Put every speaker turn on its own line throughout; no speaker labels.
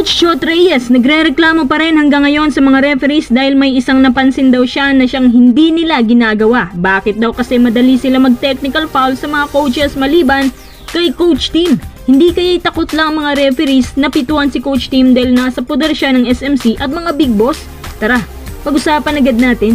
Coach Chot Reyes, nagrereklamo pa rin hanggang ngayon sa mga referees dahil may isang napansin daw siya na siyang hindi nila ginagawa. Bakit daw? Kasi madali sila mag-technical foul sa mga coaches maliban kay Coach Tim. Hindi kaya takot lang mga referees na pituan si Coach Tim dahil nasa poder siya ng SMC at mga big boss? Tara, pag-usapan agad natin.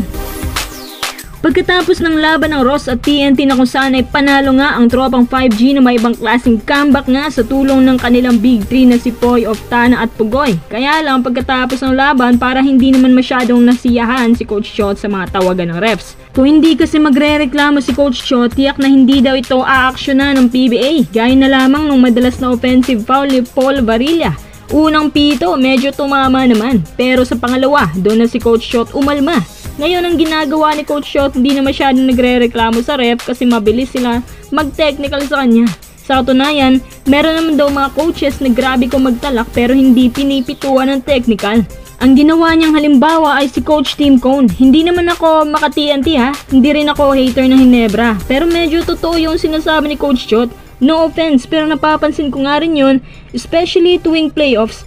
Pagkatapos ng laban ng Ross at TNT na kung saan ay panalo nga ang tropang 5G na may ibang klaseng comeback nga sa tulong ng kanilang Big 3 na si Poy, Oftana at Pugoy. Kaya lang pagkatapos ng laban para hindi naman masyadong nasiyahan si Coach Chot sa mga tawagan ng refs. Kung hindi kasi magrereklamo si Coach Chot, tiyak na hindi daw ito aaksyonan ng PBA. Gaya na lamang ng madalas na offensive foul ni Paul Varilla. Unang pito, medyo tumama naman. Pero sa pangalawa, doon na si Coach Chot umalma. Ngayon ang ginagawa ni Coach Chot, hindi na masyadong nagre-reklamo sa ref kasi mabilis sila mag-technical sa kanya. Sa katunayan, meron naman daw mga coaches na grabe ko magtalak pero hindi pinipituan ng technical. Ang ginawa niyang halimbawa ay si Coach Tim Cone. Hindi naman ako maka-TNT ha, hindi rin ako hater ng Hinebra. Pero medyo totoo yung sinasabi ni Coach Chot. No offense, pero napapansin ko nga rin yun, especially tuwing playoffs.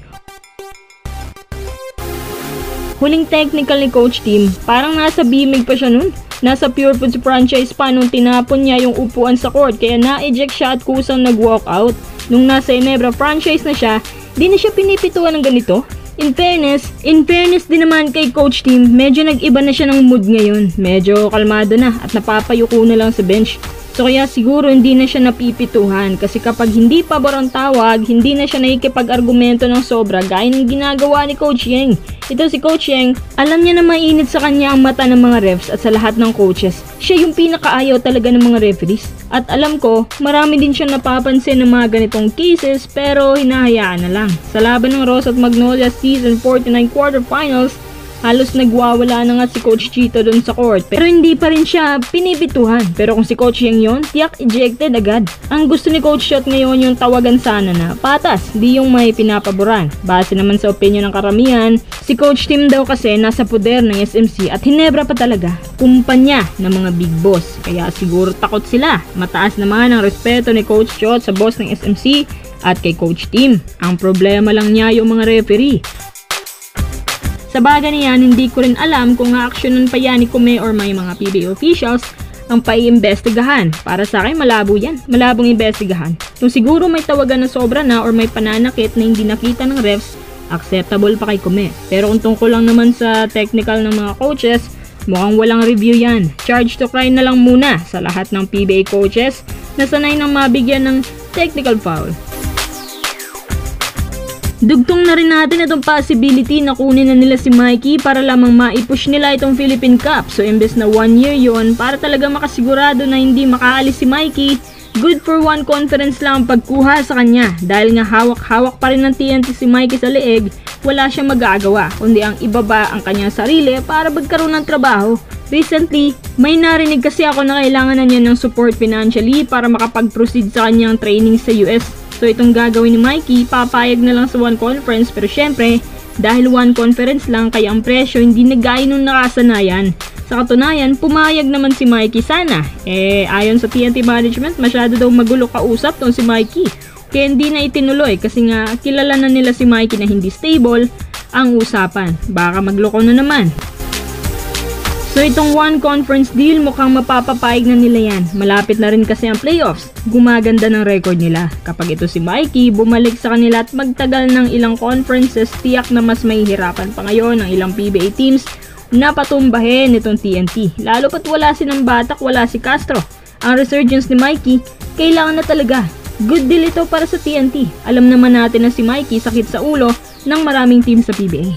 Huling technical ni Coach Tim, parang nasa bimig pa siya nun. Nasa Pure Foods franchise pa nung tinapon niya yung upuan sa court kaya na-eject siya at kusang nag-walk out. Nung nasa Ginebra franchise na siya, di na siya pinipituan ng ganito. In fairness din naman kay Coach Tim, medyo nag-iba na siya ng mood ngayon. Medyo kalmado na at napapayuko na lang sa bench. So kaya siguro hindi na siya napipituhan kasi kapag hindi pabor ang tawag, hindi na siya nakikipag-argumento ng sobra gaya ng ginagawa ni Coach Yeng. Ito si Coach Yeng, alam niya na mainit sa kanya ang mata ng mga refs at sa lahat ng coaches. Siya yung pinakaayaw talaga ng mga referees. At alam ko, marami din siyang napapansin ng mga ganitong cases pero hinahayaan na lang. Sa laban ng Ross at Magnolia Season 49 quarterfinals, halos nagwawala na nga si Coach Chito doon sa court pero hindi pa rin siya pinipituhan. Pero kung si Coach Yeng yun, tiyak ejected agad. Ang gusto ni Coach Chot ngayon yung tawagan sana na patas, di yung may pinapaboran. Base naman sa opinion ng karamihan, si Coach Tim daw kasi nasa poder ng SMC at Hinebra pa talaga, kumpanya ng mga big boss. Kaya siguro takot sila. Mataas naman ang respeto ni Coach Chot sa boss ng SMC at kay Coach Tim. Ang problema lang niya yung mga referee. Sa bagay niyan, hindi ko rin alam kung aaksyonan pa yan ni Kume or may mga PBA officials ang paiimbestigahan. Para sa akin, malabo yan. Malabong imbestigahan. Kung siguro may tawagan na sobra na or may pananakit na hindi nakita ng refs, acceptable pa kay Kume. Pero kung tungkol lang naman sa technical ng mga coaches, mukhang walang review yan. Charge to cry na lang muna sa lahat ng PBA coaches na sanay nang mabigyan ng technical foul. Dugtong na rin natin itong possibility na kunin na nila si Mikey para lamang maipush nila itong Philippine Cup. So imbes na 1 year yon para talaga makasigurado na hindi makaalis si Mikey, good for one conference lang ang pagkuha sa kanya. Dahil nga hawak-hawak pa rin ng TNT si Mikey sa leeg, wala siyang magagawa kundi ang ibaba ang kanyang sarili para magkaroon ng trabaho. Recently, may narinig kasi ako na kailangan na niya ng support financially para makapag-proceed sa kanyang training sa US. So itong gagawin ni Mikey, papayag na lang sa one conference pero syempre, dahil one conference lang kaya ang presyo hindi nagaya nung nakasanayan. Sa katunayan, pumayag naman si Mikey sana. Ayon sa TNT management, masyado daw magulo kausap tong si Mikey. Kaya hindi na itinuloy kasi nga kilala na nila si Mikey na hindi stable ang usapan. Baka magloko na naman. So itong one conference deal mukhang mapapapayag na nila yan. Malapit na rin kasi ang playoffs. Gumaganda ng record nila. Kapag ito si Mikey bumalik sa kanila at magtagal ng ilang conferences, tiyak na mas mahihirapan pa ngayon ang ilang PBA teams na patumbahin itong TNT. Lalo pat wala silang Batak, wala si Castro. Ang resurgence ni Mikey, kailangan na talaga. Good deal ito para sa TNT. Alam naman natin na si Mikey sakit sa ulo ng maraming teams sa PBA.